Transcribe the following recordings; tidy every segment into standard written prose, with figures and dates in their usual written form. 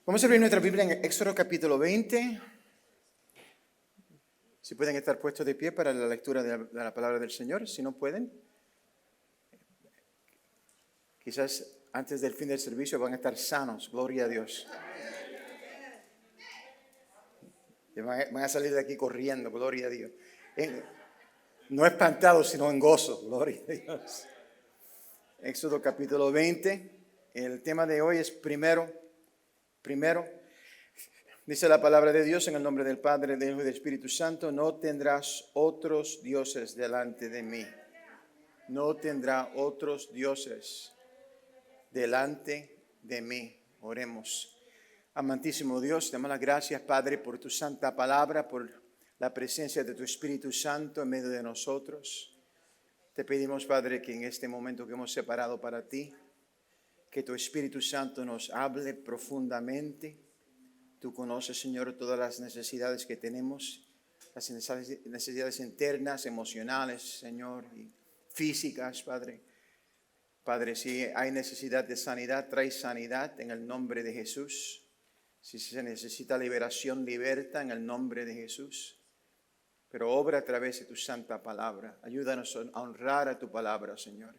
Vamos a abrir nuestra Biblia en Éxodo capítulo 20. Si pueden estar puestos de pie para la lectura de la palabra del Señor. Si no pueden, quizás antes del fin del servicio van a estar sanos. Gloria a Dios. Y van a salir de aquí corriendo. Gloria a Dios. No espantados, sino en gozo. Gloria a Dios. Éxodo capítulo 20. El tema de hoy es primero, dice la palabra de Dios en el nombre del Padre, del Hijo y del Espíritu Santo: no tendrás otros dioses delante de mí. No tendrá otros dioses delante de mí. Oremos. Amantísimo Dios, te damos las gracias, Padre, por tu santa palabra, por la presencia de tu Espíritu Santo en medio de nosotros. Te pedimos, Padre, que en este momento que hemos separado para ti, que tu Espíritu Santo nos hable profundamente. Tú conoces, Señor, todas las necesidades que tenemos, las necesidades internas, emocionales, Señor, y físicas, Padre. Padre, si hay necesidad de sanidad, trae sanidad en el nombre de Jesús. Si se necesita liberación, liberta en el nombre de Jesús. Pero obra a través de tu santa palabra. Ayúdanos a honrar a tu palabra, Señor,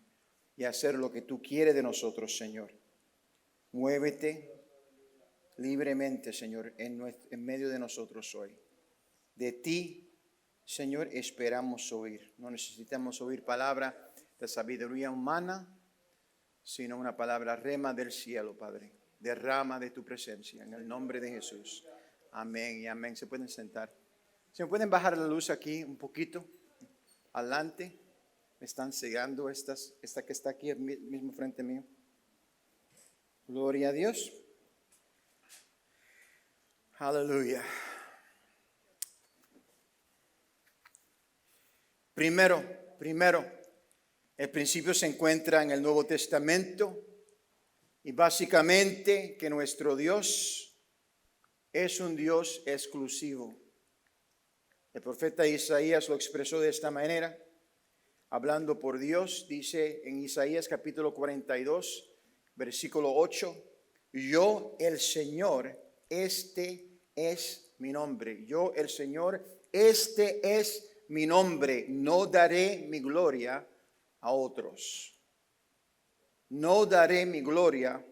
y a hacer lo que tú quieres de nosotros, Señor. Muévete libremente, Señor, en medio de nosotros hoy. De ti, Señor, esperamos oír. No necesitamos oír palabra de sabiduría humana, sino una palabra rema del cielo, Padre. Derrama de tu presencia, en el nombre de Jesús. Amén y amén. Se pueden sentar. ¿Se me pueden bajar la luz aquí un poquito? Adelante. Me están cegando esta que está aquí mismo frente mío. Gloria a Dios. Aleluya. Primero, el principio se encuentra en el Nuevo Testamento y básicamente que nuestro Dios es un Dios exclusivo. El profeta Isaías lo expresó de esta manera, hablando por Dios, dice en Isaías capítulo 42, versículo 8, yo el Señor, este es mi nombre. Yo el Señor, este es mi nombre. No daré mi gloria a otros. No daré mi gloria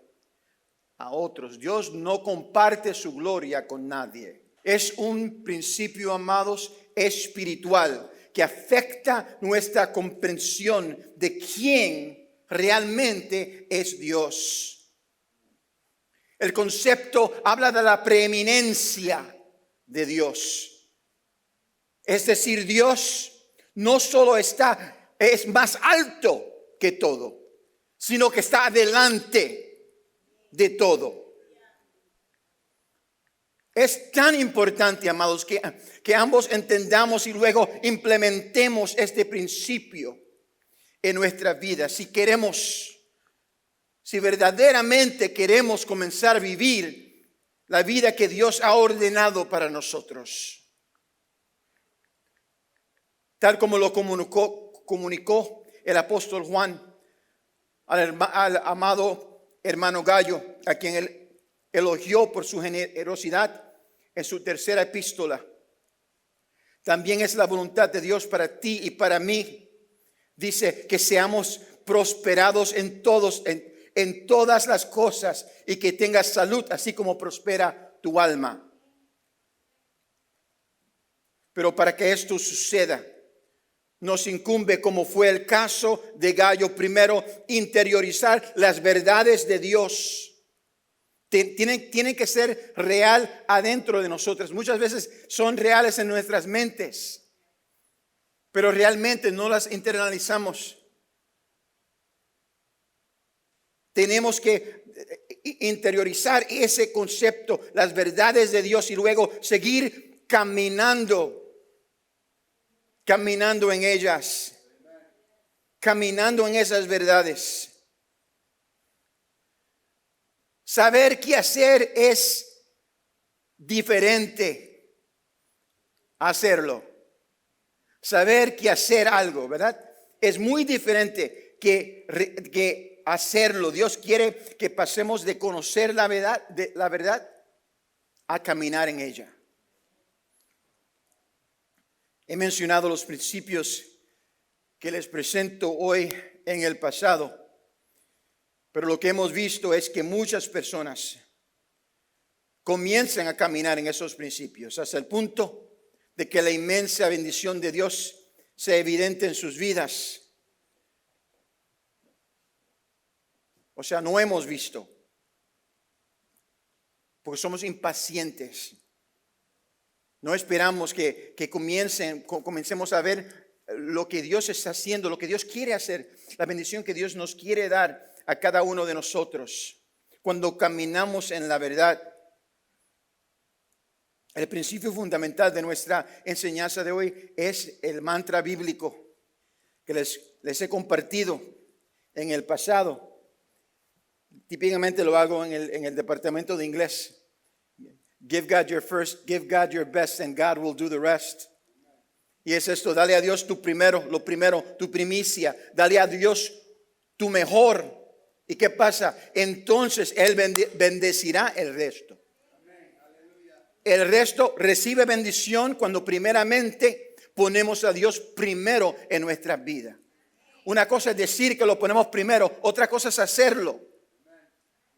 a otros. Dios no comparte su gloria con nadie. Es un principio, amados, espiritual que afecta nuestra comprensión de quién realmente es Dios. El concepto habla de la preeminencia de Dios. Es decir, Dios no solo es más alto que todo, sino que está adelante de todo. Es tan importante, amados, que ambos entendamos y luego implementemos este principio en nuestra vida. Si verdaderamente queremos comenzar a vivir la vida que Dios ha ordenado para nosotros. Tal como lo comunicó el apóstol Juan al amado hermano Gallo, a quien él elogió por su generosidad en su tercera epístola. También es la voluntad de Dios para ti y para mí. Dice que seamos prosperados en todas las cosas y que tengas salud, así como prospera tu alma. Pero para que esto suceda, nos incumbe, como fue el caso de Gallo, primero interiorizar las verdades de Dios. Tienen que ser real adentro de nosotros. Muchas veces son reales en nuestras mentes, pero realmente no las internalizamos. Tenemos que interiorizar ese concepto, las verdades de Dios, y luego seguir caminando en ellas, caminando en esas verdades. Saber qué hacer es diferente a hacerlo. Saber qué hacer algo, ¿verdad? Es muy diferente que hacerlo. Dios quiere que pasemos de conocer la verdad a caminar en ella. He mencionado los principios que les presento hoy en el pasado, pero lo que hemos visto es que muchas personas comienzan a caminar en esos principios hasta el punto de que la inmensa bendición de Dios sea evidente en sus vidas. O sea, no hemos visto, porque somos impacientes. No esperamos que comencemos a ver lo que Dios está haciendo, lo que Dios quiere hacer, la bendición que Dios nos quiere dar a cada uno de nosotros. Cuando caminamos en la verdad, el principio fundamental de nuestra enseñanza de hoy es el mantra bíblico que les he compartido en el pasado. Típicamente lo hago en el departamento de inglés. Give God your first, give God your best, and God will do the rest. Y es esto, dale a Dios tu primero, lo primero, tu primicia. Dale a Dios tu mejor. ¿Y qué pasa? Entonces Él bendecirá el resto. El resto recibe bendición cuando primeramente ponemos a Dios primero en nuestra vida. Una cosa es decir que lo ponemos primero, otra cosa es hacerlo.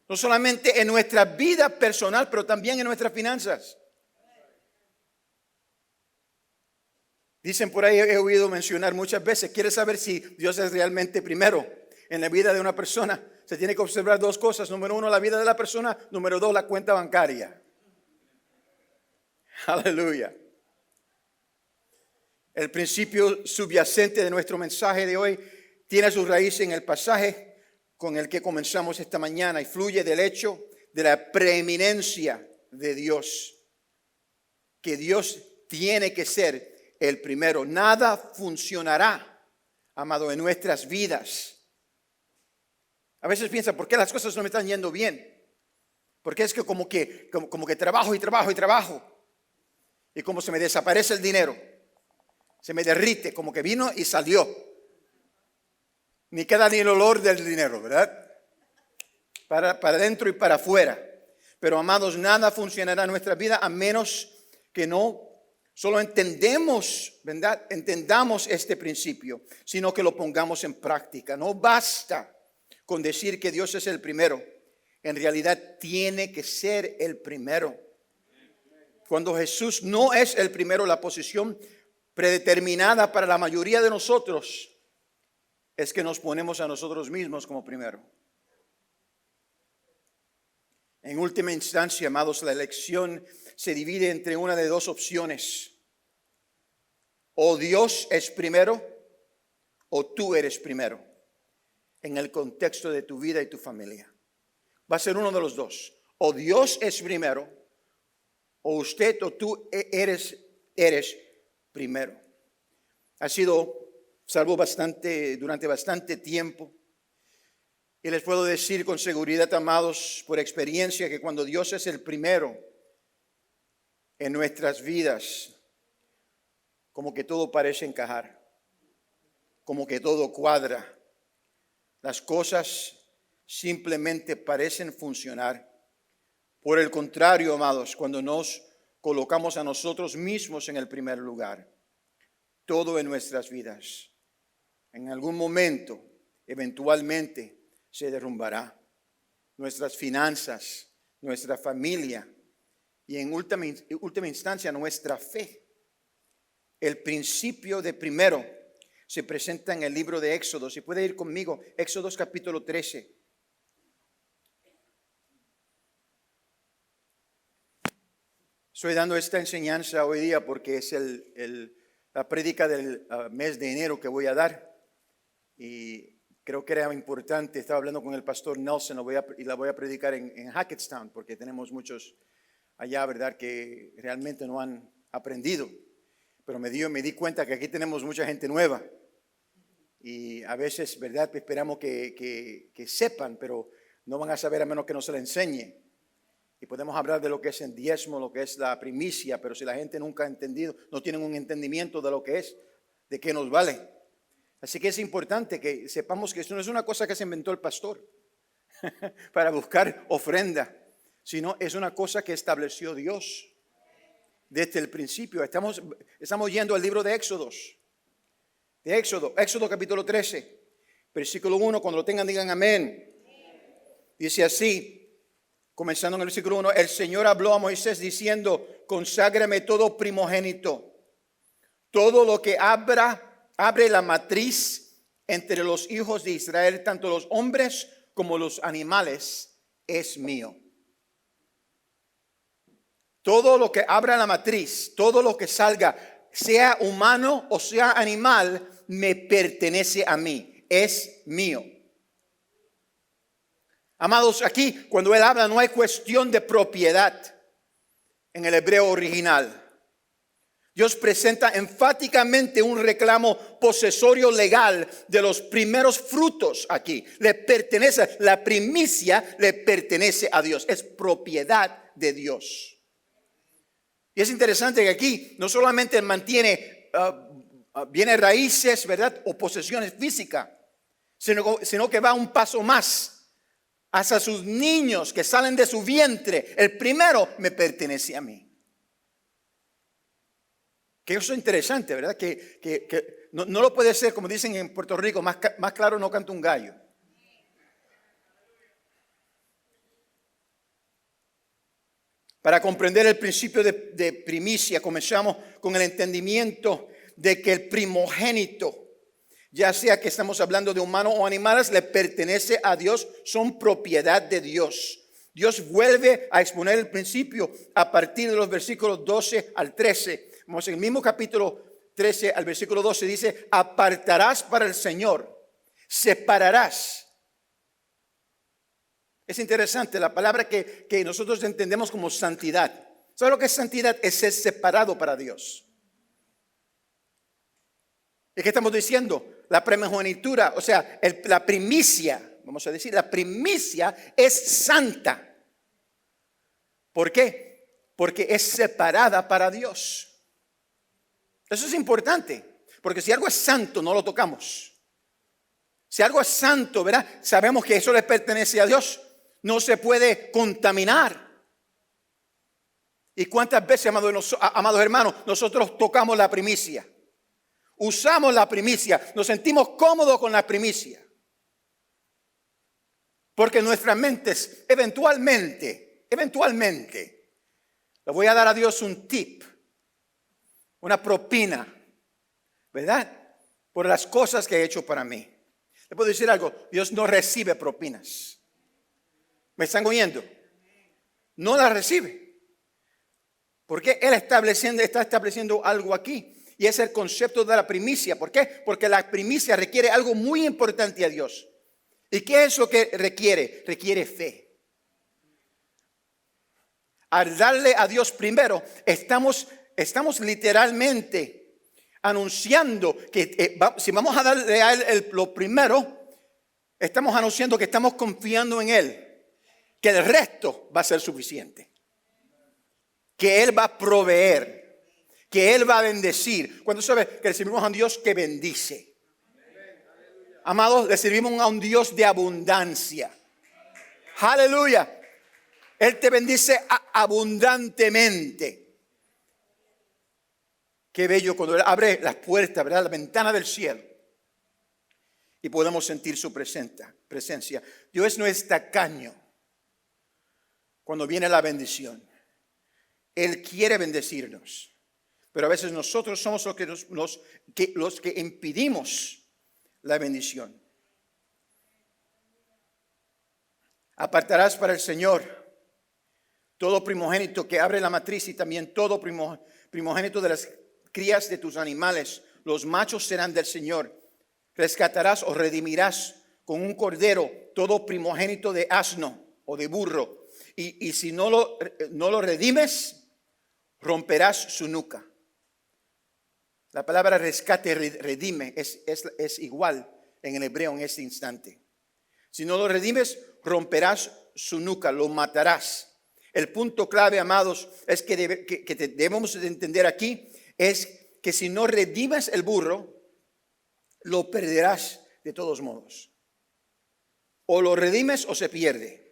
No solamente en nuestra vida personal, pero también en nuestras finanzas. Dicen por ahí, he oído mencionar muchas veces, ¿quieres saber si Dios es realmente primero en la vida de una persona? Se tiene que observar dos cosas. Número uno, la vida de la persona. Número dos, la cuenta bancaria. Aleluya. El principio subyacente de nuestro mensaje de hoy tiene su raíz en el pasaje con el que comenzamos esta mañana y fluye del hecho de la preeminencia de Dios. Que Dios tiene que ser el primero. Nada funcionará, amado, en nuestras vidas. A veces piensa, ¿por qué las cosas no me están yendo bien? Porque es que como que trabajo y trabajo y trabajo. Y como se me desaparece el dinero. Se me derrite, como que vino y salió. Ni queda ni el olor del dinero, ¿verdad? Para adentro y para afuera. Pero amados, nada funcionará en nuestra vida a menos que no solo entendamos, ¿verdad? Entendamos este principio, sino que lo pongamos en práctica. No basta con decir que Dios es el primero. En realidad tiene que ser el primero. Cuando Jesús no es el primero, la posición predeterminada para la mayoría de nosotros es que nos ponemos a nosotros mismos como primero. En última instancia, amados, la elección se divide entre una de dos opciones. O Dios es primero o tú eres primero en el contexto de tu vida y tu familia. Va a ser uno de los dos. O Dios es primero o usted o tú eres primero. Ha sido salvo durante bastante tiempo. Y les puedo decir con seguridad, amados, por experiencia, que cuando Dios es el primero en nuestras vidas, como que todo parece encajar, como que todo cuadra. Las cosas simplemente parecen funcionar. Por el contrario, amados, cuando nos colocamos a nosotros mismos en el primer lugar, todo en nuestras vidas, en algún momento, eventualmente, se derrumbará. Nuestras finanzas, nuestra familia y en última instancia nuestra fe. El principio de primero se presenta en el libro de Éxodo. Si puede ir conmigo, Éxodo capítulo 13. Estoy dando esta enseñanza hoy día porque es la prédica del mes de enero que voy a dar. Y creo que era importante. Estaba hablando con el pastor Nelson y la voy a predicar en Hackettstown porque tenemos muchos allá, ¿verdad?, que realmente no han aprendido. Pero me di cuenta que aquí tenemos mucha gente nueva. Y a veces, ¿verdad?, esperamos que sepan, pero no van a saber a menos que no se les enseñe. Y podemos hablar de lo que es el diezmo, lo que es la primicia, pero si la gente nunca ha entendido, no tienen un entendimiento de lo que es, de qué nos vale. Así que es importante que sepamos que esto no es una cosa que se inventó el pastor para buscar ofrenda. sino es una cosa que estableció Dios desde el principio. Estamos yendo al libro de Éxodo. Éxodo capítulo 13, versículo 1. Cuando lo tengan, digan amén. Dice así, comenzando en el versículo 1, el Señor habló a Moisés diciendo, conságrame todo primogénito, todo lo que abre la matriz entre los hijos de Israel, tanto los hombres como los animales, es mío. Todo lo que abra la matriz, todo lo que salga, sea humano o sea animal, me pertenece a mí, es mío. Amados, aquí cuando él habla no hay cuestión de propiedad en el hebreo original. Dios presenta enfáticamente un reclamo posesorio legal de los primeros frutos aquí. Le pertenece, la primicia le pertenece a Dios, es propiedad de Dios. Y es interesante que aquí no solamente mantiene bienes raíces, ¿verdad? O posesiones físicas, sino que va un paso más hacia sus niños que salen de su vientre. El primero me pertenece a mí. Que eso es interesante, ¿verdad? Que no lo puede ser, como dicen en Puerto Rico, más claro no canta un gallo. Para comprender el principio de primicia, comenzamos con el entendimiento de que el primogénito, ya sea que estamos hablando de humanos o animales, le pertenece a Dios, son propiedad de Dios. Dios vuelve a exponer el principio a partir de los versículos 12 al 13. Vamos en el mismo capítulo 13 al versículo 12, dice, apartarás para el Señor, separarás. Es interesante la palabra que nosotros entendemos como santidad. ¿Sabes lo que es santidad? Es ser separado para Dios. ¿Y qué estamos diciendo? La primogenitura, o sea, la primicia, vamos a decir, la primicia es santa. ¿Por qué? Porque es separada para Dios. Eso es importante, porque si algo es santo, no lo tocamos. Si algo es santo, ¿verdad? Sabemos que eso le pertenece a Dios. No se puede contaminar. ¿Y cuántas veces, amados hermanos, nosotros tocamos la primicia? Usamos la primicia, nos sentimos cómodos con la primicia. Porque nuestras mentes, eventualmente, le voy a dar a Dios un tip, una propina, ¿verdad? Por las cosas que he hecho para mí. Le puedo decir algo, Dios no recibe propinas. ¿Me están oyendo? No las recibe. Porque Él está estableciendo algo aquí. Y es el concepto de la primicia. ¿Por qué? Porque la primicia requiere algo muy importante a Dios. ¿Y qué es lo que requiere? Requiere fe. Al darle a Dios primero, estamos literalmente anunciando que si vamos a darle a Él lo primero, estamos anunciando que estamos confiando en Él. Que el resto va a ser suficiente. Que Él va a proveer. Que Él va a bendecir. Cuando sabe que le servimos a un Dios que bendice. Amados, le servimos a un Dios de abundancia. Aleluya. Él te bendice abundantemente. Qué bello cuando Él abre las puertas, ¿verdad? La ventana del cielo. Y podemos sentir su presencia. Dios no es tacaño. Cuando viene la bendición, Él quiere bendecirnos, pero a veces nosotros somos los que impedimos la bendición. Apartarás para el Señor todo primogénito que abre la matriz y también todo primogénito de las crías de tus animales. Los machos serán del Señor. Rescatarás o redimirás con un cordero todo primogénito de asno o de burro. Y si no lo redimes, romperás su nuca. La palabra rescate, redime, es igual en el hebreo en este instante. Si no lo redimes, romperás su nuca, lo matarás. El punto clave, amados, es que debemos de entender aquí, es que si no redimes el burro, lo perderás de todos modos. O lo redimes o se pierde.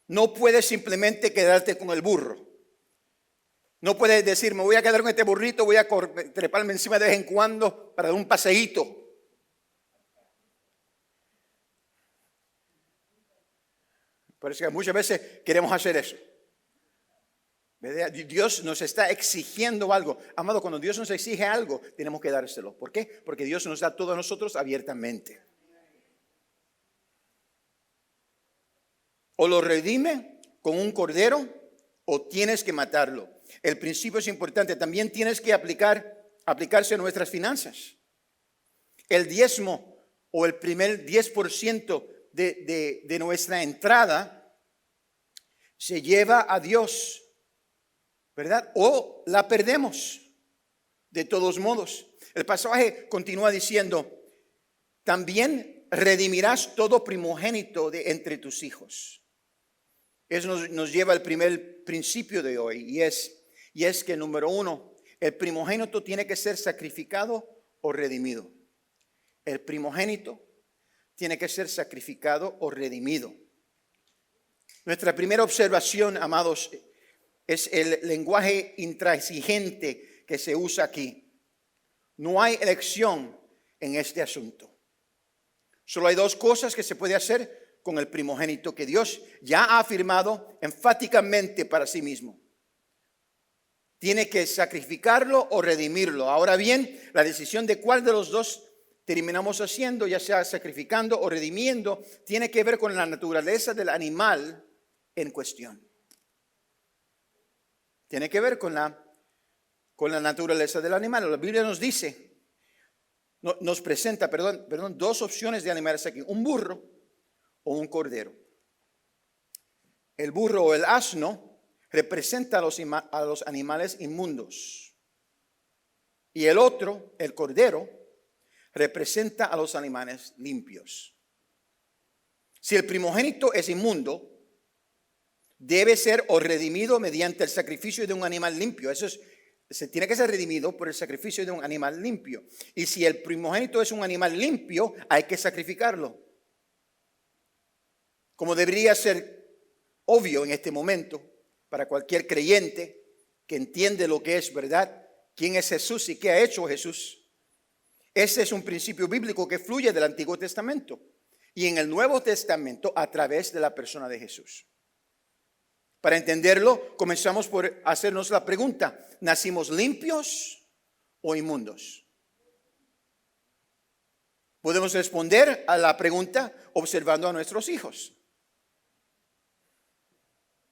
No puedes simplemente quedarte con el burro. No puedes decir, me voy a quedar con este burrito, voy a treparme encima de vez en cuando para dar un paseíto. Por eso que muchas veces queremos hacer eso. ¿Verdad? Dios nos está exigiendo algo. Amado, cuando Dios nos exige algo, tenemos que dárselo. ¿Por qué? Porque Dios nos da todo a nosotros abiertamente. O lo redime con un cordero o tienes que matarlo. El principio es importante. También tienes que aplicarse a nuestras finanzas. El diezmo o el primer 10% de nuestra entrada se lleva a Dios, ¿verdad? O la perdemos de todos modos. El pasaje continúa diciendo, también redimirás todo primogénito de entre tus hijos. Eso nos lleva al primer principio de hoy y es que número 1, el primogénito tiene que ser sacrificado o redimido. El primogénito tiene que ser sacrificado o redimido. Nuestra primera observación, amados, es el lenguaje intransigente que se usa aquí. No hay elección en este asunto. Solo hay dos cosas que se puede hacer con el primogénito que Dios ya ha afirmado enfáticamente para sí mismo. Tiene que sacrificarlo o redimirlo. Ahora bien, la decisión de cuál de los dos terminamos haciendo, ya sea sacrificando o redimiendo, tiene que ver con la naturaleza del animal en cuestión. Tiene que ver con la naturaleza del animal. La Biblia nos dice, nos presenta, dos opciones de animales aquí. Un burro o un cordero. El burro o el asno representa a los animales inmundos. Y el otro, el cordero, representa a los animales limpios. Si el primogénito es inmundo, debe ser o redimido mediante el sacrificio de un animal limpio. Se tiene que ser redimido por el sacrificio de un animal limpio. Y si el primogénito es un animal limpio, hay que sacrificarlo. Como debería ser obvio en este momento para cualquier creyente que entiende lo que es verdad, quién es Jesús y qué ha hecho Jesús. Ese es un principio bíblico que fluye del Antiguo Testamento y en el Nuevo Testamento a través de la persona de Jesús. Para entenderlo, comenzamos por hacernos la pregunta, ¿nacimos limpios o inmundos? Podemos responder a la pregunta observando a nuestros hijos.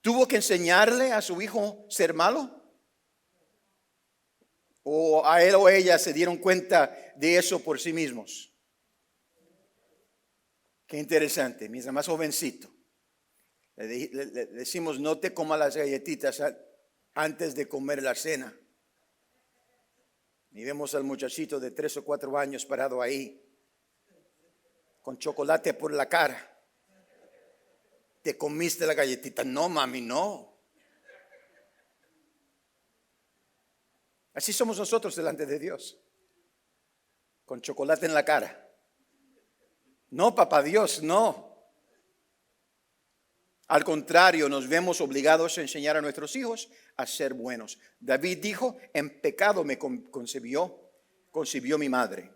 ¿Tuvo que enseñarle a su hijo ser malo? ¿O a él o ella se dieron cuenta de eso por sí mismos? Qué interesante, mientras más jovencito. Le decimos, no te comas las galletitas antes de comer la cena. Y vemos al muchachito de 3 o 4 años parado ahí, con chocolate por la cara. ¿Te comiste la galletita? No, mami, no. Así somos nosotros delante de Dios, con chocolate en la cara. No, papá Dios, no. Al contrario, nos vemos obligados a enseñar a nuestros hijos a ser buenos. David dijo, en pecado me concibió mi madre.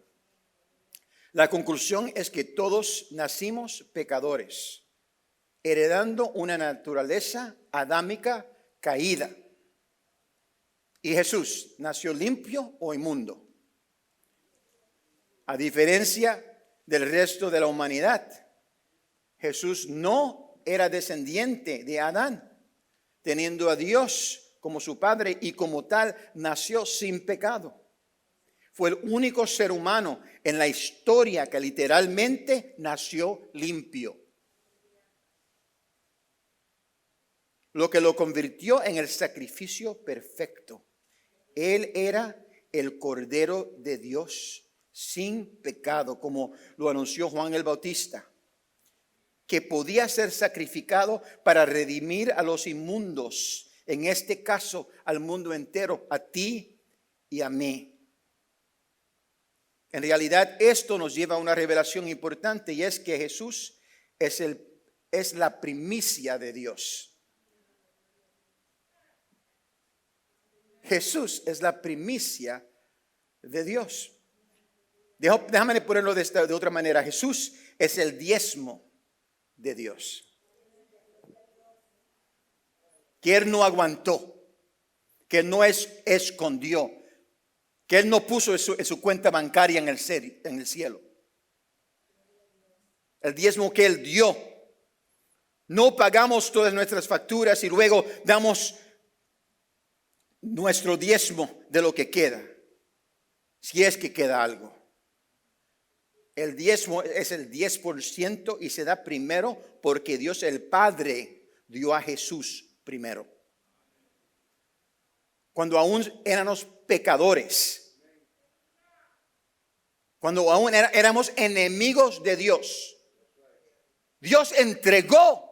La conclusión es que todos nacimos pecadores, heredando una naturaleza adámica caída. ¿Y Jesús nació limpio o inmundo? A diferencia del resto de la humanidad, Jesús no era descendiente de Adán, teniendo a Dios como su padre y como tal nació sin pecado. Fue el único ser humano en la historia que literalmente nació limpio. Lo que lo convirtió en el sacrificio perfecto. Él era el Cordero de Dios sin pecado, como lo anunció Juan el Bautista, que podía ser sacrificado para redimir a los inmundos, en este caso al mundo entero, a ti y a mí. En realidad esto nos lleva a una revelación importante y es que Jesús es el es la primicia de Dios. Jesús es la primicia de Dios. Déjame ponerlo de otra manera. Jesús es el diezmo de Dios. Que Él no aguantó, que Él no escondió, que Él no puso en su cuenta bancaria en el cielo. El diezmo que Él dio. No pagamos todas nuestras facturas y luego damos nuestro diezmo de lo que queda, si es que queda algo. El diezmo es el 10% y se da primero porque Dios el Padre dio a Jesús primero. Cuando aún éramos pecadores, cuando aún éramos enemigos de Dios, Dios entregó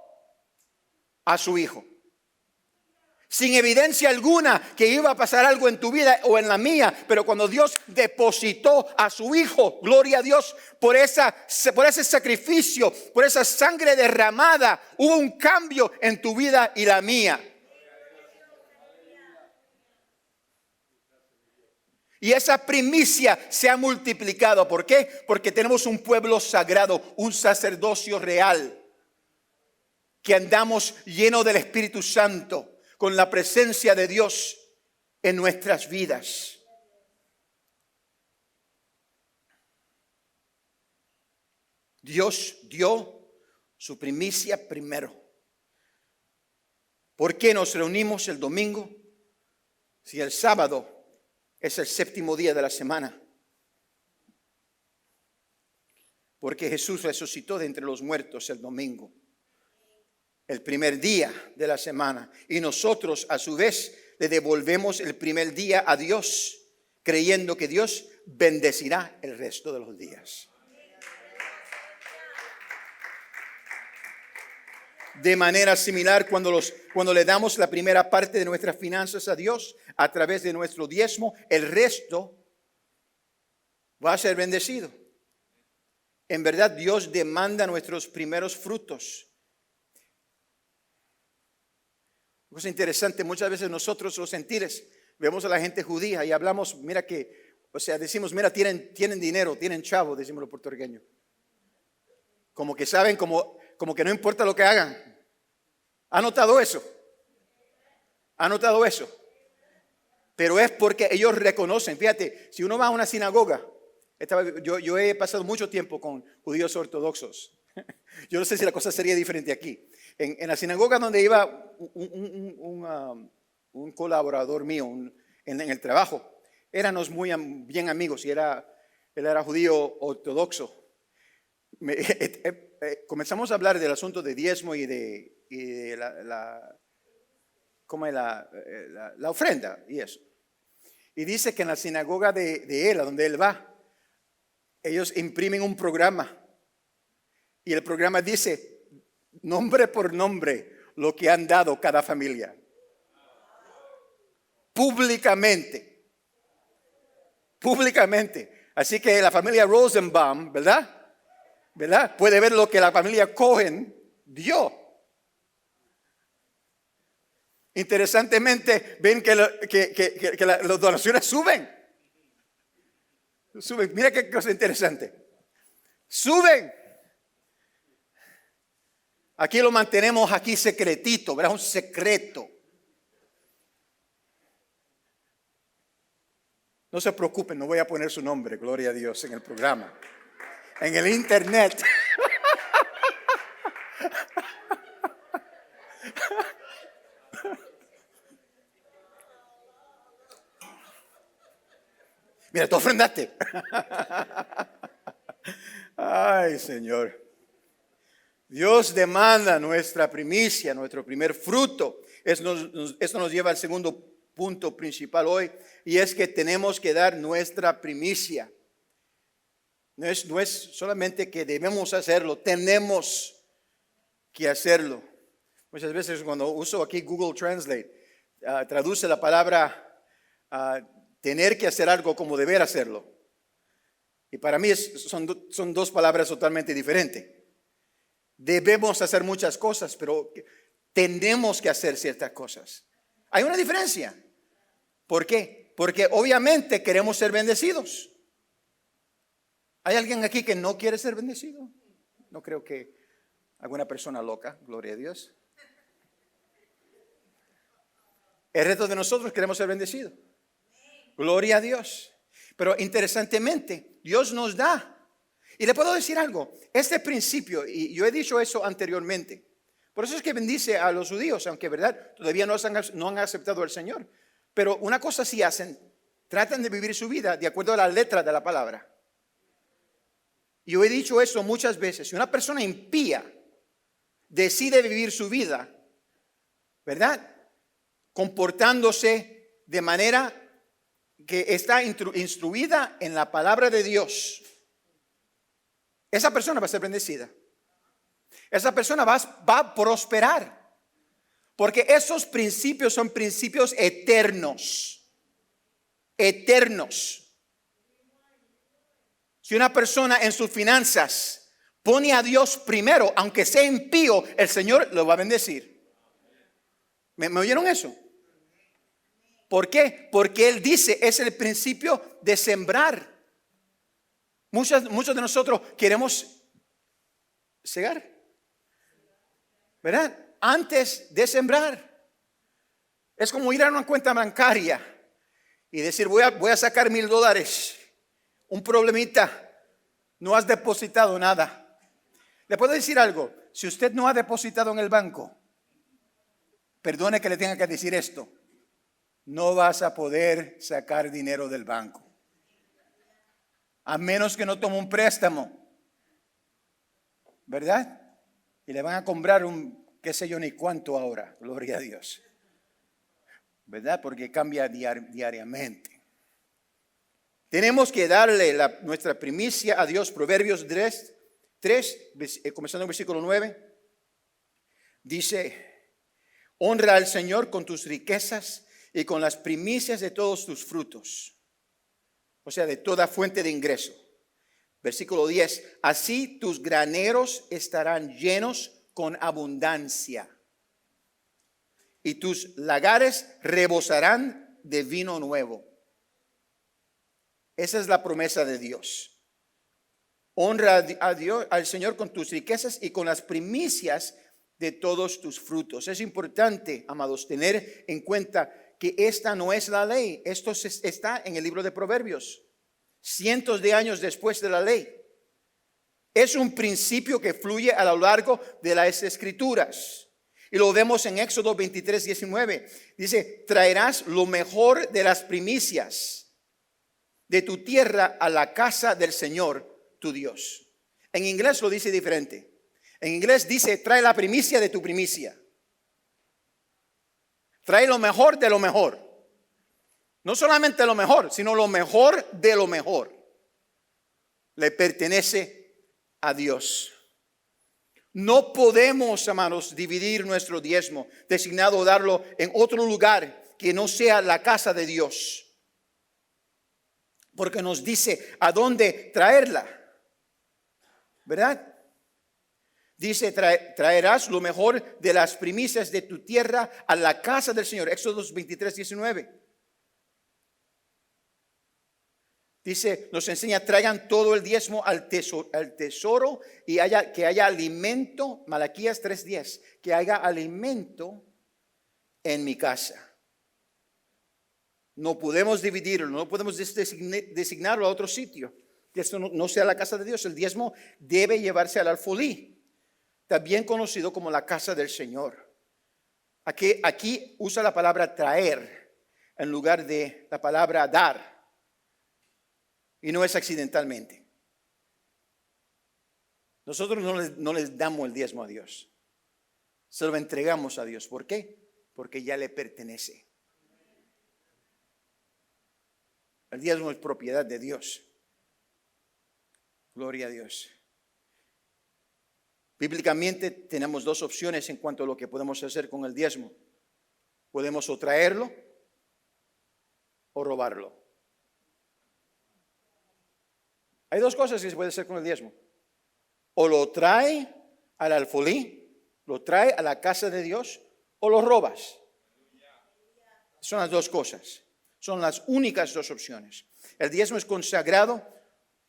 a su Hijo. Sin evidencia alguna que iba a pasar algo en tu vida o en la mía, pero cuando Dios depositó a su Hijo, gloria a Dios, por ese sacrificio, por esa sangre derramada, hubo un cambio en tu vida y la mía. Y esa primicia se ha multiplicado. ¿Por qué? Porque tenemos un pueblo sagrado, un sacerdocio real, que andamos lleno del Espíritu Santo, con la presencia de Dios en nuestras vidas. Dios dio su primicia primero. ¿Por qué nos reunimos el domingo si el sábado es el séptimo día de la semana? Porque Jesús resucitó de entre los muertos el domingo, el primer día de la semana. Y nosotros a su vez le devolvemos el primer día a Dios, creyendo que Dios bendecirá el resto de los días. De manera similar, cuando le damos la primera parte de nuestras finanzas a Dios a través de nuestro diezmo, el resto va a ser bendecido. En verdad, Dios demanda nuestros primeros frutos. Cosa interesante, muchas veces nosotros los gentiles vemos a la gente judía y hablamos, decimos, mira, tienen dinero, tienen chavo, decimos los puertorriqueños. Como que saben, como que no importa lo que hagan. ¿Ha notado eso? ¿Ha notado eso? Pero es porque ellos reconocen. Fíjate, si uno va a una sinagoga, yo he pasado mucho tiempo con judíos ortodoxos. Yo no sé si la cosa sería diferente aquí. En la sinagoga donde iba un colaborador mío en el trabajo, éramos muy bien amigos y él era judío ortodoxo. Comenzamos a hablar del asunto de diezmo y de la ofrenda y eso. Y dice que en la sinagoga de él, a donde él va, ellos imprimen un programa. Y el programa dice, nombre por nombre, lo que han dado cada familia. Públicamente. Así que la familia Rosenbaum, ¿verdad? Puede ver lo que la familia Cohen dio. Interesantemente, ven que las donaciones suben. Mira qué cosa interesante. Suben. Aquí lo mantenemos aquí secretito, ¿verdad? Un secreto. No se preocupen, no voy a poner su nombre, gloria a Dios, en el programa. En el internet. Mira, tú ofrendaste. Ay, Señor. Dios demanda nuestra primicia, nuestro primer fruto. Esto nos lleva al segundo punto principal hoy, y es que tenemos que dar nuestra primicia. No es solamente que debemos hacerlo, tenemos que hacerlo. Muchas veces cuando uso aquí Google Translate, traduce la palabra tener que hacer algo como deber hacerlo. Y para mí son dos palabras totalmente diferentes. debemos hacer muchas cosas, pero tenemos que hacer ciertas cosas. Hay una diferencia. ¿Por qué? Porque obviamente queremos ser bendecidos. ¿Hay alguien aquí que no quiere ser bendecido? No creo que alguna persona loca, gloria a Dios. El resto de nosotros queremos ser bendecidos. Gloria a Dios. Pero interesantemente, Dios nos da. Y le puedo decir algo, este principio, y yo he dicho eso anteriormente, por eso es que bendice a los judíos, aunque verdad, todavía no han aceptado al Señor. Pero una cosa sí hacen, tratan de vivir su vida de acuerdo a la letra de la palabra. Yo he dicho eso muchas veces, si una persona impía decide vivir su vida, ¿verdad? Comportándose de manera que está instruida en la palabra de Dios, esa persona va a ser bendecida. Esa persona va a prosperar. Porque esos principios son principios eternos. Eternos. Si una persona en sus finanzas pone a Dios primero, aunque sea impío, el Señor lo va a bendecir. ¿Me oyeron eso? ¿Por qué? Porque Él dice, es el principio de sembrar. Muchos de nosotros queremos cegar, ¿verdad? Antes de sembrar. Es como ir a una cuenta bancaria y decir, voy a sacar $1,000. Un problemita, no has depositado nada. Le puedo decir algo, si usted no ha depositado en el banco, perdone que le tenga que decir esto, no vas a poder sacar dinero del banco. A menos que no tome un préstamo, ¿verdad? Y le van a comprar qué sé yo ni cuánto ahora, gloria a Dios, ¿verdad? Porque cambia diariamente. Tenemos que darle nuestra primicia a Dios. Proverbios 3, comenzando en versículo 9, dice, honra al Señor con tus riquezas y con las primicias de todos tus frutos. O sea, de toda fuente de ingreso. Versículo 10. Así tus graneros estarán llenos con abundancia. Y tus lagares rebosarán de vino nuevo. Esa es la promesa de Dios. Honra a Dios, al Señor con tus riquezas y con las primicias de todos tus frutos. Es importante, amados, tener en cuenta que esta no es la ley. Esto está en el libro de Proverbios, cientos de años después de la ley. Es un principio que fluye a lo largo de las Escrituras. Y lo vemos en Éxodo 23, 19. Dice, traerás lo mejor de las primicias de tu tierra a la casa del Señor, tu Dios. En inglés lo dice diferente. En inglés dice, trae la primicia de tu primicia. Trae lo mejor de lo mejor. No solamente lo mejor, sino lo mejor de lo mejor. Le pertenece a Dios. No podemos, hermanos, dividir nuestro diezmo, designado darlo en otro lugar que no sea la casa de Dios. Porque nos dice a dónde traerla. ¿Verdad? Dice, traerás lo mejor de las primicias de tu tierra a la casa del Señor. Éxodo 23, 19. Dice, nos enseña, traigan todo el diezmo al tesoro y que haya alimento. Malaquías 3:10, que haya alimento en mi casa. No podemos dividirlo, no podemos designarlo a otro sitio. Que esto no sea la casa de Dios. El diezmo debe llevarse al alfolí, también conocido como la casa del Señor. Aquí usa la palabra traer en lugar de la palabra dar. Y no es accidentalmente. Nosotros no les damos el diezmo a Dios. Se lo entregamos a Dios. ¿Por qué? Porque ya le pertenece. El diezmo es propiedad de Dios. Gloria a Dios. Bíblicamente tenemos dos opciones en cuanto a lo que podemos hacer con el diezmo. Podemos o traerlo o robarlo. Hay dos cosas que se puede hacer con el diezmo. O lo trae al alfolí, lo trae a la casa de Dios o lo robas. Son las dos cosas. Son las únicas dos opciones. El diezmo es consagrado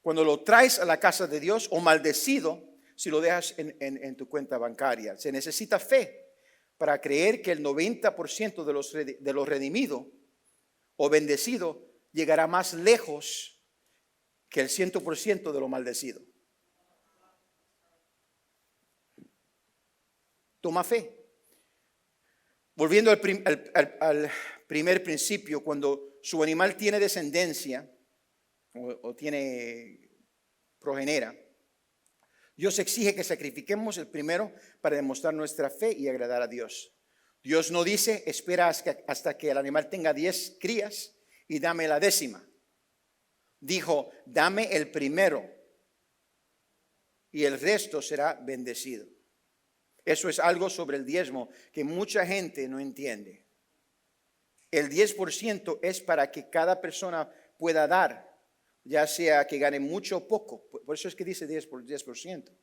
cuando lo traes a la casa de Dios o maldecido si lo dejas en tu cuenta bancaria. Se necesita fe para creer que el 90% de los redimidos o bendecidos llegará más lejos que el 100% de lo maldecido. Toma fe. Volviendo al primer principio, cuando su animal tiene descendencia o tiene progenera, Dios exige que sacrifiquemos el primero para demostrar nuestra fe y agradar a Dios. Dios no dice, espera hasta que el animal tenga 10 crías y dame la 10ª. Dijo, dame el primero y el resto será bendecido. Eso es algo sobre el diezmo que mucha gente no entiende. El 10% es para que cada persona pueda dar, ya sea que gane mucho o poco. Por eso es que dice 10%.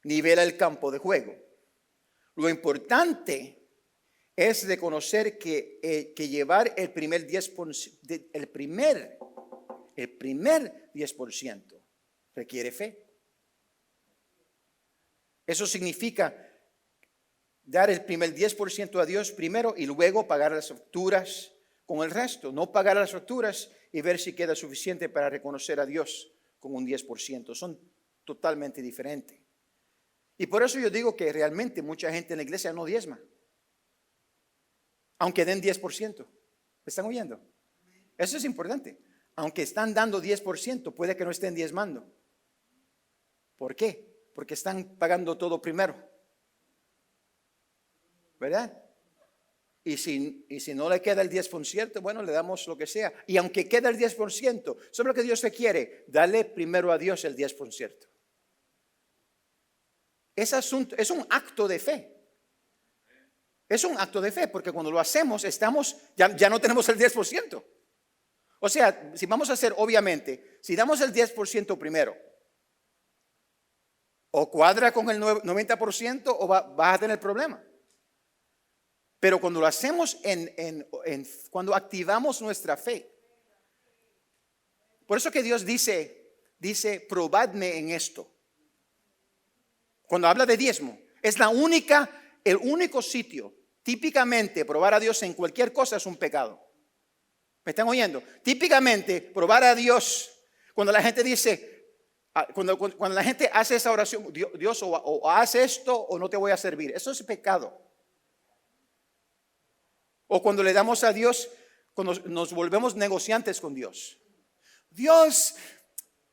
Nivela el campo de juego. Lo importante es reconocer que llevar el primer 10%, el primer 10% requiere fe. Eso significa dar el primer 10% a Dios primero y luego pagar las facturas con el resto. No pagar las facturas y ver si queda suficiente para reconocer a Dios con un 10%. Son totalmente diferentes. Y por eso yo digo que realmente mucha gente en la iglesia no diezma, aunque den 10%. ¿Me están oyendo? Eso es importante. Aunque están dando 10%, puede que no estén diezmando. ¿Por qué? Porque están pagando todo primero. ¿Verdad? Y si no le queda el 10%, bueno, le damos lo que sea. Y aunque quede el 10%, ¿sabe lo que Dios te quiere? Dale primero a Dios el 10%. Es un acto de fe. Es un acto de fe, porque cuando lo hacemos, ya no tenemos el 10%. O sea, si vamos a hacer, obviamente, si damos el 10% primero, o cuadra con el 90% o vas a tener problema. Pero cuando lo hacemos cuando activamos nuestra fe. Por eso que Dios dice, probadme en esto. Cuando habla de diezmo, es el único sitio. Típicamente, probar a Dios en cualquier cosa es un pecado. ¿Me están oyendo? Típicamente, probar a Dios, cuando la gente dice, cuando la gente hace esa oración, Dios o haz esto o no te voy a servir. Eso es pecado. O cuando le damos a Dios, cuando nos volvemos negociantes con Dios. Dios,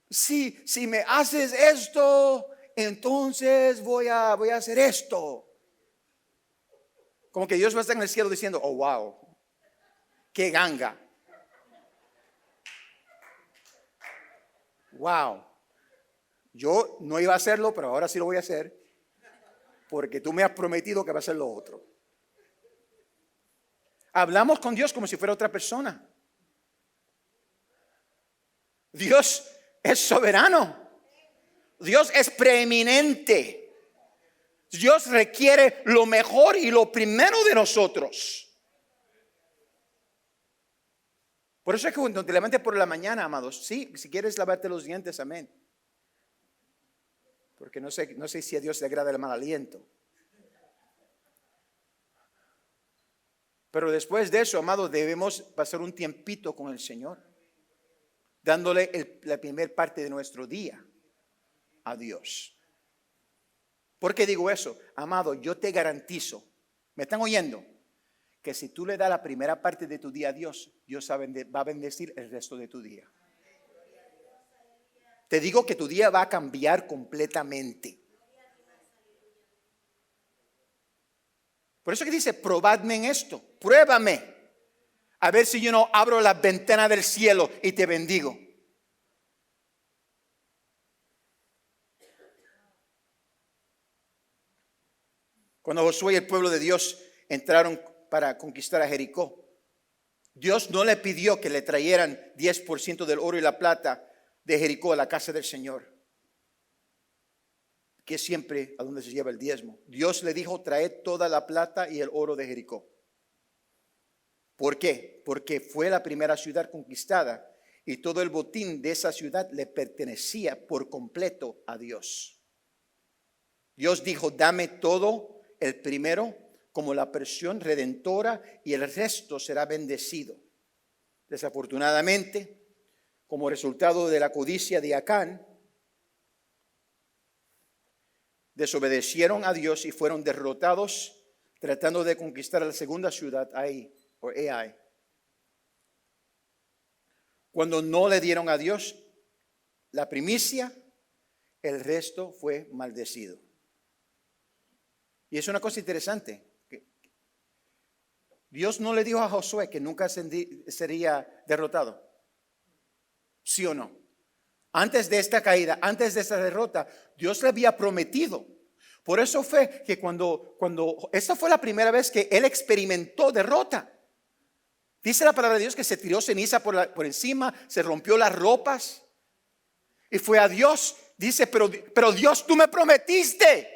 si me haces esto, entonces voy a hacer esto. Como que Dios va a estar en el cielo diciendo, oh wow, qué ganga. Wow. Yo no iba a hacerlo, pero ahora sí lo voy a hacer, porque tú me has prometido que va a hacer lo otro. Hablamos con Dios como si fuera otra persona. Dios es soberano. Dios es preeminente. Dios requiere lo mejor y lo primero de nosotros. Por eso es que cuando te levantes por la mañana, amados, sí, si quieres lavarte los dientes, amén. Porque no sé si a Dios le agrada el mal aliento. Pero después de eso, amado, debemos pasar un tiempito con el Señor, dándole la primer parte de nuestro día a Dios. ¿Por qué digo eso? Amado, yo te garantizo, ¿me están oyendo? Que si tú le das la primera parte de tu día a Dios, Dios va a bendecir el resto de tu día. Te digo que tu día va a cambiar completamente. Por eso que dice, probadme en esto, pruébame. A ver si yo no abro la ventana del cielo y te bendigo. Cuando Josué y el pueblo de Dios entraron para conquistar a Jericó, Dios no le pidió que le trajeran 10% del oro y la plata de Jericó a la casa del Señor. que es siempre a donde se lleva el diezmo. Dios le dijo, traed toda la plata y el oro de Jericó. ¿Por qué? Porque fue la primera ciudad conquistada y todo el botín de esa ciudad le pertenecía por completo a Dios. Dios dijo, dame todo el primero como la porción redentora y el resto será bendecido. Desafortunadamente, como resultado de la codicia de Acán, desobedecieron a Dios y fueron derrotados tratando de conquistar la segunda ciudad, Ai, o Ai. Cuando no le dieron a Dios la primicia, el resto fue maldecido. Y es una cosa interesante. Dios no le dijo a Josué que nunca sería derrotado. ¿Sí o no? Antes de esta caída, antes de esta derrota, Dios le había prometido. Por eso fue que cuando esta fue la primera vez que él experimentó derrota. Dice la palabra de Dios que se tiró ceniza por encima, se rompió las ropas y fue a Dios. Dice, pero Dios, tú me prometiste.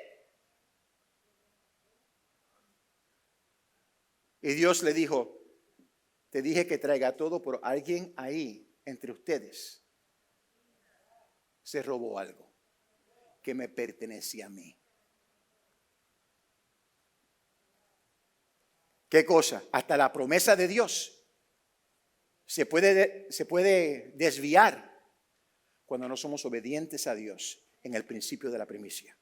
Y Dios le dijo, te dije que traiga todo, pero alguien ahí entre ustedes se robó algo que me pertenecía a mí. ¿Qué cosa? Hasta la promesa de Dios se puede desviar cuando no somos obedientes a Dios en el principio de la primicia.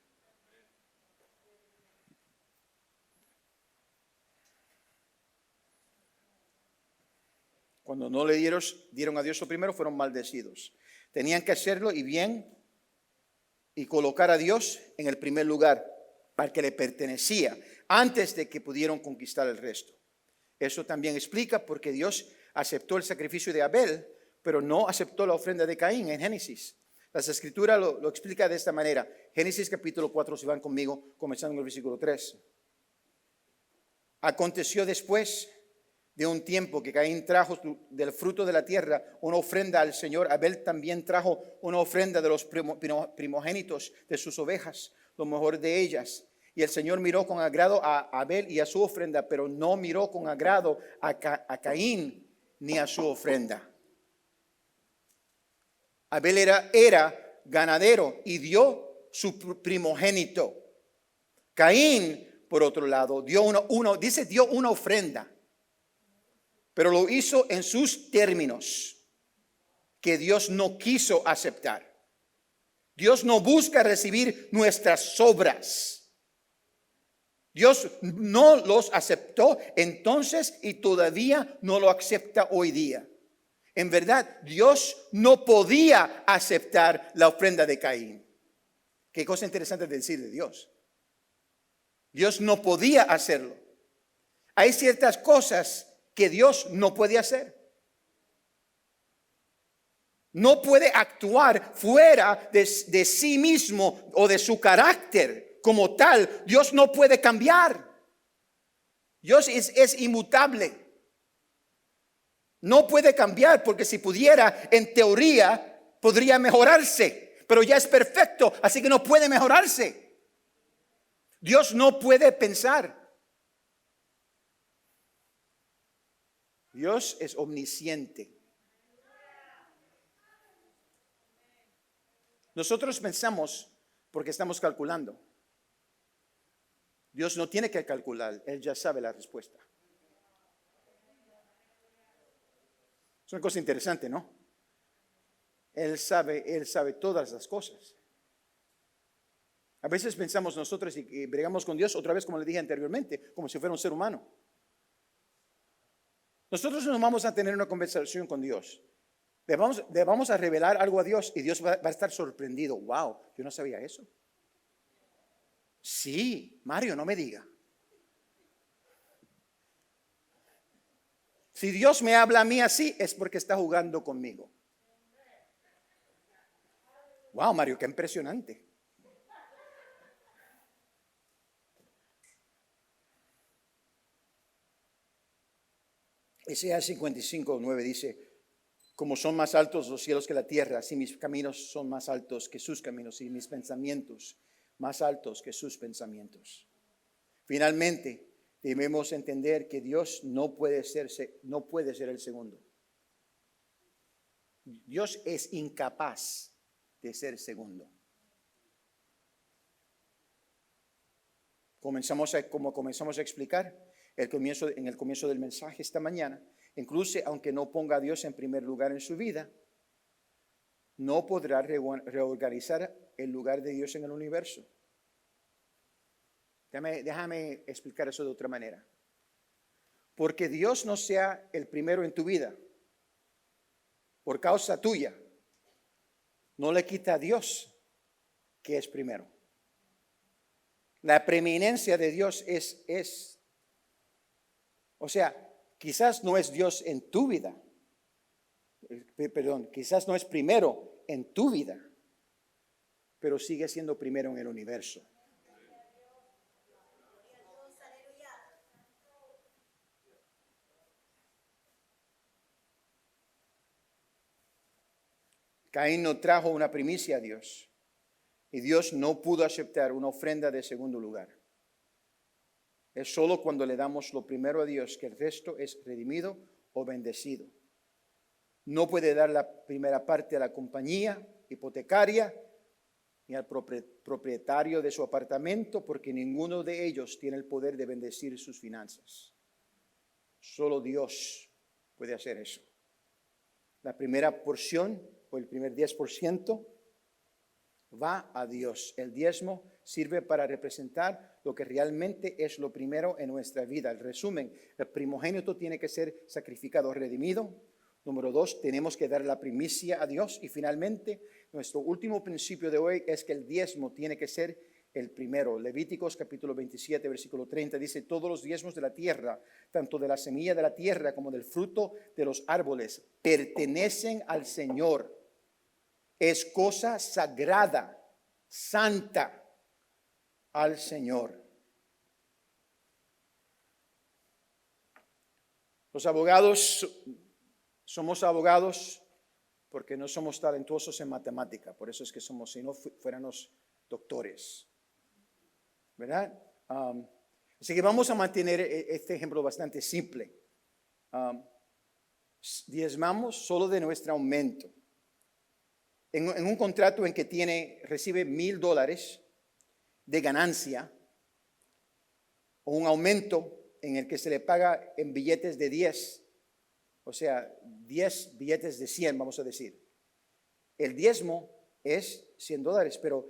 Cuando no le dieron a Dios lo primero, fueron maldecidos. Tenían que hacerlo y bien y colocar a Dios en el primer lugar para que le pertenecía antes de que pudieron conquistar el resto. Eso también explica por qué Dios aceptó el sacrificio de Abel, pero no aceptó la ofrenda de Caín en Génesis. Las Escrituras lo explica de esta manera. Génesis capítulo 4, si van conmigo, comenzando en el versículo 3. Aconteció después de un tiempo que Caín trajo del fruto de la tierra una ofrenda al Señor. Abel también trajo una ofrenda de los primogénitos de sus ovejas, lo mejor de ellas. Y el Señor miró con agrado a Abel y a su ofrenda, pero no miró con agrado a Caín ni a su ofrenda. Abel era ganadero y dio su primogénito. Caín, por otro lado, dio una ofrenda, pero lo hizo en sus términos que Dios no quiso aceptar. Dios no busca recibir nuestras obras. Dios no los aceptó entonces y todavía no lo acepta hoy día. En verdad, Dios no podía aceptar la ofrenda de Caín. Qué cosa interesante de decir de Dios. Dios no podía hacerlo. Hay ciertas cosas que Dios no puede hacer. No puede actuar fuera de sí mismo o de su carácter como tal. Dios no puede cambiar. Dios es inmutable. No puede cambiar porque si pudiera, en teoría, podría mejorarse. Pero ya es perfecto, así que no puede mejorarse. Dios no puede pensar. Dios es omnisciente. Nosotros pensamos porque estamos calculando. Dios no tiene que calcular, Él ya sabe la respuesta. Es una cosa interesante, ¿no? Él sabe todas las cosas. A veces pensamos nosotros y bregamos con Dios, otra vez como le dije anteriormente, como si fuera un ser humano. Nosotros no vamos a tener una conversación con Dios. Le vamos a revelar algo a Dios y Dios va a estar sorprendido. Wow, yo no sabía eso. Sí, Mario, no me diga. Si Dios me habla a mí así, es porque está jugando conmigo. Wow, Mario, qué impresionante. Isaías 55:9 dice: como son más altos los cielos que la tierra, así mis caminos son más altos que sus caminos y mis pensamientos más altos que sus pensamientos. Finalmente, debemos entender que Dios no puede ser el segundo. Dios es incapaz de ser segundo. Como comenzamos a explicar en el comienzo del mensaje esta mañana, incluso aunque no ponga a Dios en primer lugar en su vida, no podrá reorganizar el lugar de Dios en el universo. Déjame explicar eso de otra manera. Porque Dios no sea el primero en tu vida, por causa tuya, no le quita a Dios que es primero. La preeminencia de Dios o sea, quizás no es Dios en tu vida, quizás no es primero en tu vida, pero sigue siendo primero en el universo. Caín no trajo una primicia a Dios y Dios no pudo aceptar una ofrenda de segundo lugar. Es solo cuando le damos lo primero a Dios que el resto es redimido o bendecido. No puede dar la primera parte a la compañía hipotecaria ni al propietario de su apartamento, porque ninguno de ellos tiene el poder de bendecir sus finanzas. Solo Dios puede hacer eso. La primera porción o el primer 10% va a Dios. El diezmo sirve para representar lo que realmente es lo primero en nuestra vida. El resumen, el primogénito tiene que ser sacrificado, redimido. Número 2, tenemos que dar la primicia a Dios. Y finalmente, nuestro último principio de hoy es que el diezmo tiene que ser el primero. Levíticos capítulo 27, versículo 30 dice: todos los diezmos de la tierra, tanto de la semilla de la tierra como del fruto de los árboles, pertenecen al Señor. Es cosa sagrada, santa al Señor. Los abogados somos abogados porque no somos talentosos en matemática. Por eso es que somos, si no fuéramos doctores. ¿Verdad? Así que vamos a mantener este ejemplo bastante simple. Diezmamos solo de nuestro aumento. En un contrato en que recibe $1,000 de ganancia, o un aumento en el que se le paga en billetes de 10, o sea, 10 billetes de 100, vamos a decir. El diezmo es $100, pero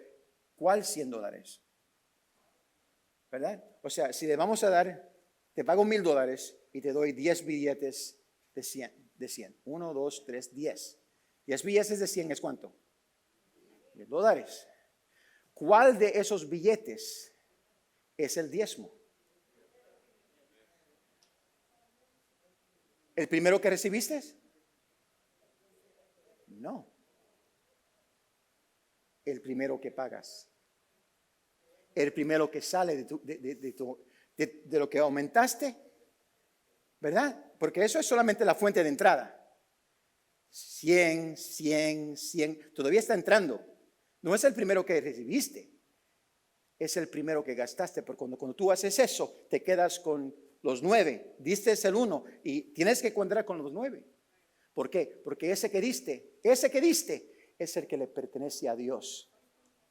¿cuál $100? ¿Verdad? O sea, si le vamos a dar, te pago $1,000 y te doy 10 billetes de 100. 1, 2, 3, 10. 10 billetes de 100 es ¿cuánto? $10. ¿Cuál de esos billetes es el diezmo? ¿El primero que recibiste? No. El primero que pagas. El primero que sale de lo que aumentaste, ¿verdad? Porque eso es solamente la fuente de entrada. 100, 100, 100, todavía está entrando. No es el primero que recibiste, es el primero que gastaste, porque cuando tú haces eso, te quedas con los 9, diste el 1 y tienes que cuadrar con los 9. ¿Por qué? Porque ese que diste es el que le pertenece a Dios.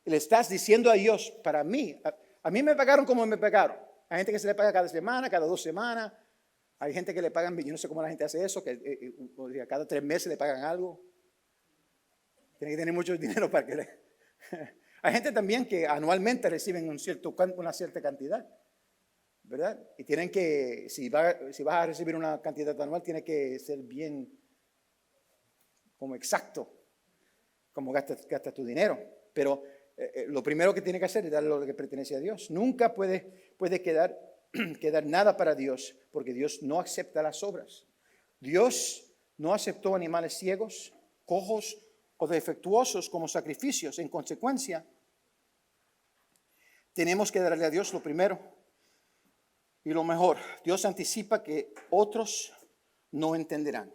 Y le estás diciendo a Dios: para mí, a mí me pagaron como me pagaron. Hay gente que se le paga cada semana, cada 2 semanas. Hay gente que le pagan, yo no sé cómo la gente hace eso, que cada 3 meses le pagan algo. Tiene que tener mucho dinero para que le... Hay gente también que anualmente reciben una cierta cantidad, ¿verdad? Y tienen que, si vas a recibir una cantidad anual, tiene que ser bien como exacto, como gasta tu dinero. Pero lo primero que tiene que hacer es darle lo que pertenece a Dios. Nunca puede quedar nada para Dios, porque Dios no acepta las obras. Dios no aceptó animales ciegos, cojos o defectuosos como sacrificios. En consecuencia, tenemos que darle a Dios lo primero y lo mejor. Dios anticipa que otros no entenderán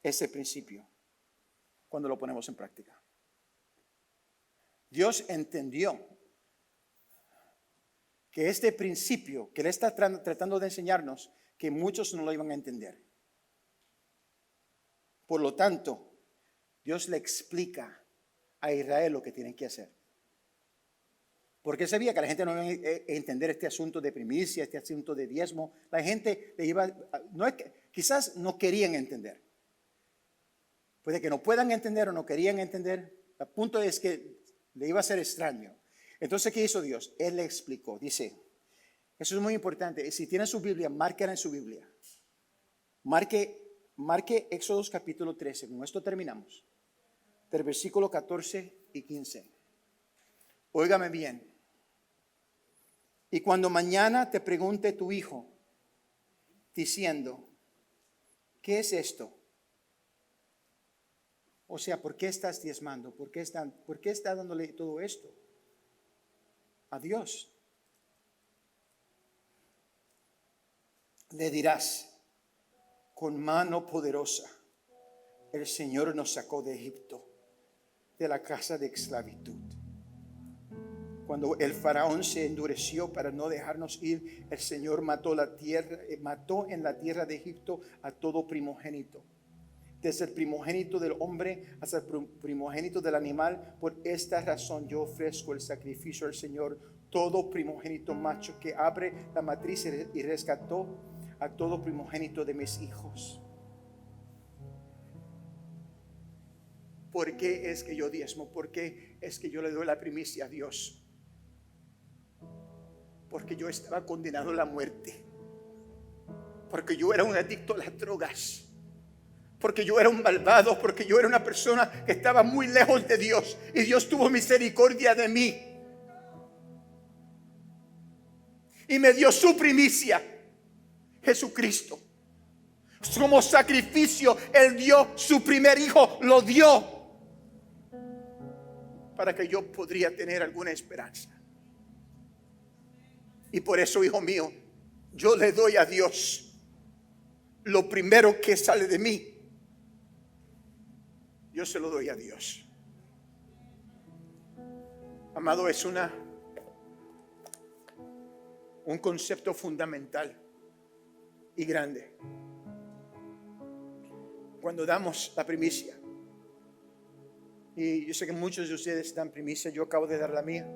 ese principio cuando lo ponemos en práctica. Dios entendió que este principio que Él está tratando de enseñarnos, que muchos no lo iban a entender. Por lo tanto, Dios le explica a Israel lo que tienen que hacer. Porque Él sabía que la gente no iba a entender este asunto de primicia, este asunto de diezmo. La gente le iba, quizás no querían entender. Puede que no puedan entender o no querían entender. El punto es que le iba a ser extraño. Entonces, ¿qué hizo Dios? Él le explicó. Dice, eso es muy importante. Si tiene su Biblia, márquela en su Biblia. Marque Éxodo capítulo 13. Con esto terminamos. Del versículo 14 y 15. Óigame bien. Y cuando mañana te pregunte tu hijo, diciendo, ¿qué es esto? O sea, ¿por qué estás diezmando? ¿Por qué está dándole todo esto a Dios? Le dirás, con mano poderosa, el Señor nos sacó de Egipto, de la casa de esclavitud. Cuando el faraón se endureció para no dejarnos ir, el Señor mató en la tierra de Egipto a todo primogénito, desde el primogénito del hombre hasta el primogénito del animal. Por esta razón yo ofrezco el sacrificio al Señor, todo primogénito macho que abre la matriz y rescató a todo primogénito de mis hijos. ¿Por qué es que yo diezmo? ¿Por qué es que yo le doy la primicia a Dios? Porque yo estaba condenado a la muerte. Porque yo era un adicto a las drogas. Porque yo era un malvado. Porque yo era una persona que estaba muy lejos de Dios. Y Dios tuvo misericordia de mí. Y me dio su primicia, Jesucristo. Como sacrificio, Él dio su primer hijo. Lo dio para que yo podría tener alguna esperanza. Y por eso, hijo mío, yo le doy a Dios lo primero que sale de mí. Yo se lo doy a Dios. Amado, es un concepto fundamental y grande. Cuando damos la primicia, y yo sé que muchos de ustedes dan primicia, yo acabo de dar la mía.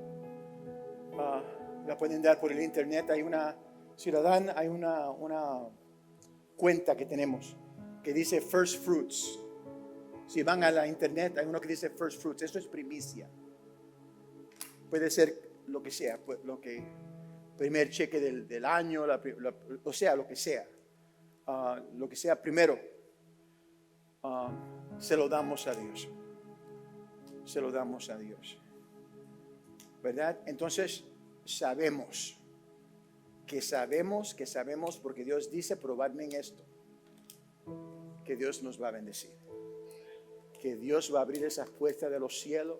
La pueden dar por el internet. Hay una ciudadana, hay una cuenta que tenemos que dice First Fruits. Si van a la internet, hay uno que dice First Fruits. Esto es primicia. Puede ser lo que sea, primer cheque del año, o sea, lo que sea. Lo que sea primero, se lo damos a Dios. Se lo damos a Dios. ¿Verdad? Entonces, sabemos, porque Dios dice, probadme en esto, que Dios nos va a bendecir, que Dios va a abrir esas puertas de los cielos,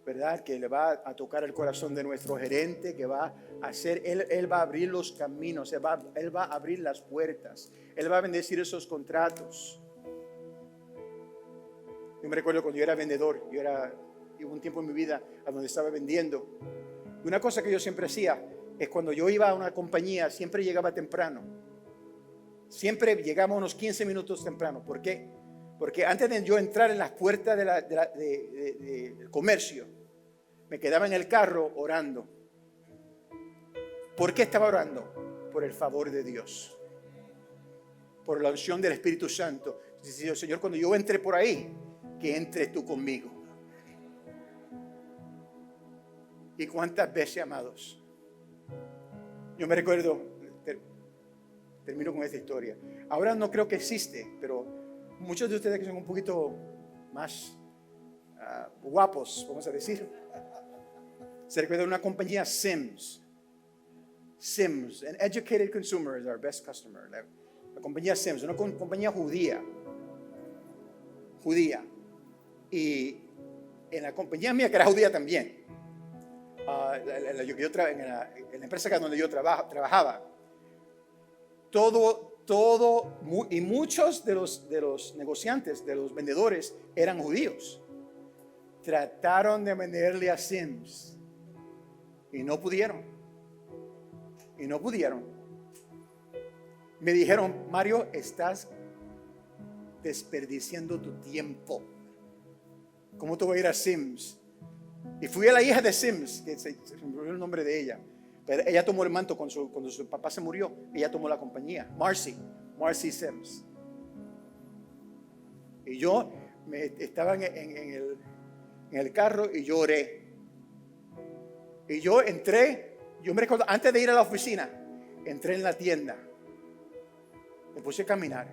¿verdad? Que le va a tocar el corazón de nuestro gerente, que va a hacer, Él va a abrir los caminos, Él va a abrir las puertas, Él va a bendecir esos contratos. Yo me recuerdo cuando yo era vendedor, hubo un tiempo en mi vida a donde estaba vendiendo. Una cosa que yo siempre hacía es cuando yo iba a una compañía, siempre llegaba temprano. Siempre llegaba unos 15 minutos temprano. ¿Por qué? Porque antes de yo entrar en las puertas del comercio, me quedaba en el carro orando. ¿Por qué estaba orando? Por el favor de Dios. Por la unción del Espíritu Santo. Señor, cuando yo entre por ahí, que entre tú conmigo. ¿Y cuántas veces, amados? Yo me recuerdo, termino con esta historia. Ahora no creo que existe, pero muchos de ustedes que son un poquito más guapos, vamos a decir, se recuerda de una compañía Sims. An educated consumer is our best customer. La compañía Sims, una compañía judía. Y en la compañía mía, que era judía también, en la empresa donde yo trabajaba, y muchos de los negociantes, de los vendedores, eran judíos. Trataron de venderle a Sims y no pudieron. y no pudieron. Me dijeron, Mario, estás desperdiciando tu tiempo. ¿Cómo te voy a ir a Sims? Y fui a la hija de Sims, que se me olvidó el nombre de ella. Pero ella tomó el manto cuando su papá se murió. Ella tomó la compañía, Marcy Sims. Y yo estaba en el carro y yo oré. Y yo entré, yo me recuerdo, antes de ir a la oficina, entré en la tienda. Me puse a caminar.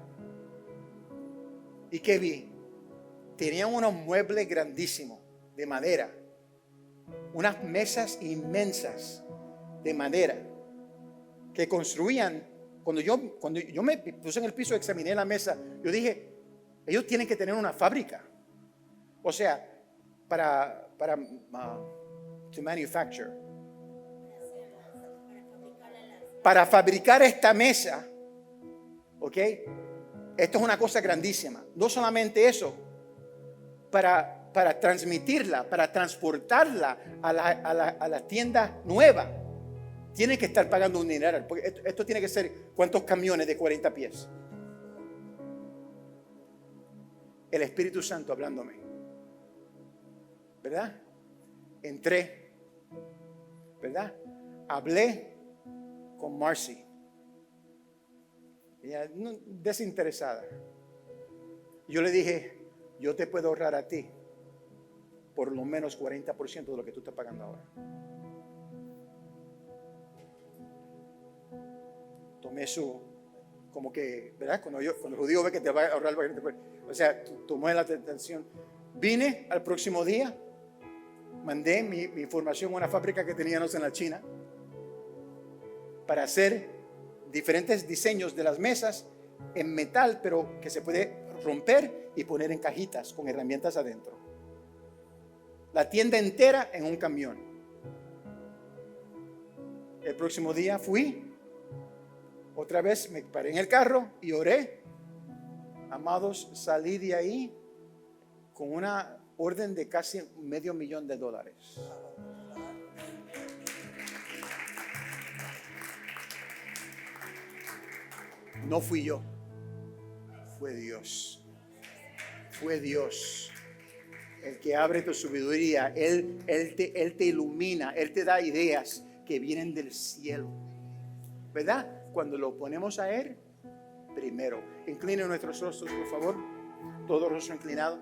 ¿Y qué vi? Tenían unos muebles grandísimos de madera. Unas mesas inmensas de madera que construían. Cuando yo me puse en el piso, examiné la mesa, yo dije, ellos tienen que tener una fábrica. O sea, to manufacture. Para fabricar esta mesa, ¿ok? Esto es una cosa grandísima. No solamente eso, para transmitirla, para transportarla a la tienda nueva, tienen que estar pagando un dineral. Porque esto tiene que ser, ¿cuántos camiones de 40 pies? El Espíritu Santo hablándome, ¿verdad? Entré, ¿verdad? Hablé con Marcy. Ella desinteresada. Yo le dije, yo te puedo ahorrar a ti por lo menos 40% de lo que tú estás pagando ahora. Tomé como que, ¿verdad? Cuando el judío ve que te va a ahorrar, o sea, tomé la atención. Vine al próximo día, mandé mi información a una fábrica que teníamos en la China para hacer diferentes diseños de las mesas en metal, pero que se puede romper y poner en cajitas con herramientas adentro. La tienda entera en un camión. El próximo día fui, otra vez me paré en el carro y oré. Amados, salí de ahí con una orden de casi $500,000. No fui yo, fue Dios. Fue Dios el que abre tu sabiduría. Él te ilumina, Él te da ideas que vienen del cielo, ¿verdad? Cuando lo ponemos a Él primero. Inclinen nuestros rostros, por favor. Todo rostro inclinado.